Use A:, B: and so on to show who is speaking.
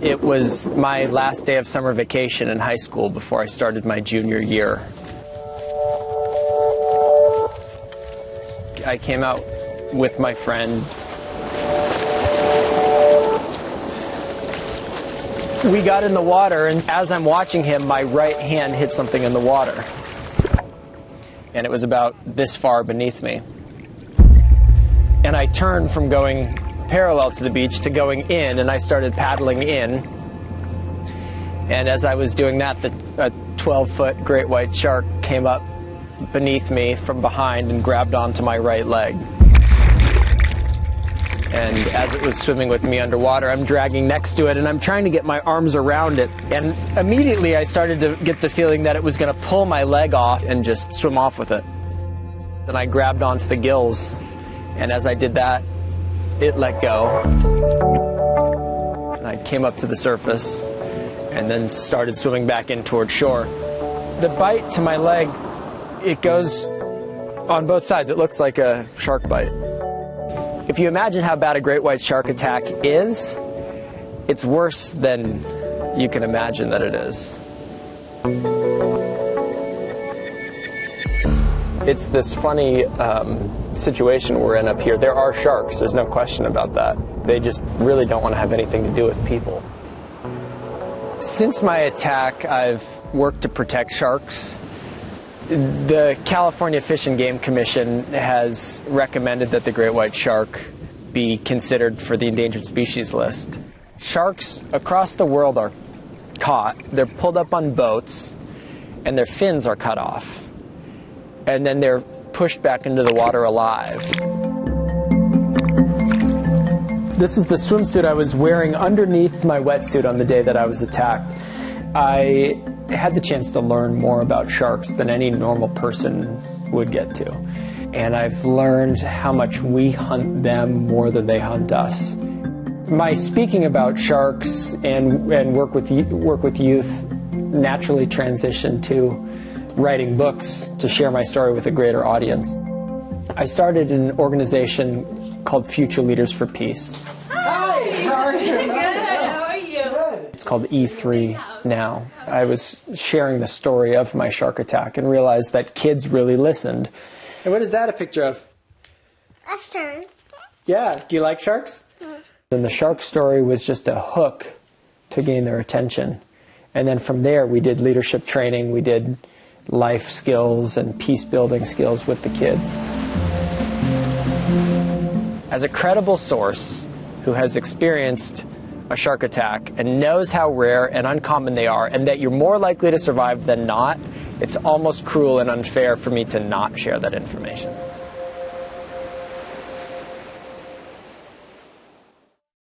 A: It was my last day of summer vacation in high school before I started my junior year. I came out with my friend. We got in the water, and as I'm watching him, my right hand hit something in the water. And it was about this far beneath me. And I turned from going parallel to the beach to going in, and I started paddling in. And as I was doing that, a 12-foot great white shark came up beneath me from behind and grabbed onto my right leg. And as it was swimming with me underwater, I'm dragging next to it, and I'm trying to get my arms around it. And immediately I started to get the feeling that it was going to pull my leg off and just swim off with it. Then I grabbed onto the gills, and as I did that, it let go. And I came up to the surface and then started swimming back in toward shore. The bite to my leg, it goes on both sides. It looks like a shark bite. If you imagine how bad a great white shark attack is, it's worse than you can imagine that it is. It's this funny situation we're in up here. There are sharks, there's no question about that. They just really don't want to have anything to do with people. Since my attack, I've worked to protect sharks. The California Fish and Game Commission has recommended that the great white shark be considered for the endangered species list. Sharks across the world are caught, they're pulled up on boats, and their fins are cut off. And then they're pushed back into the water alive. This is the swimsuit I was wearing underneath my wetsuit on the day that I was attacked. I had the chance to learn more about sharks than any normal person would get to. And I've learned how much we hunt them more than they hunt us. My speaking about sharks and work with youth naturally transitioned to writing books to share my story with a greater audience. I started an organization called Future Leaders for Peace.
B: Hi! How are you? Good, how are you? Good.
A: It's called E3 now. I was sharing the story of my shark attack and realized that kids really listened. And what is that a picture of?
C: A shark.
A: Yeah, do you like sharks? And the shark story was just a hook to gain their attention. And then from there we did leadership training, we did life skills and peace-building skills with the kids. As a credible source who has experienced a shark attack and knows how rare and uncommon they are and that you're more likely to survive than not, it's almost cruel and unfair for me to not share that information.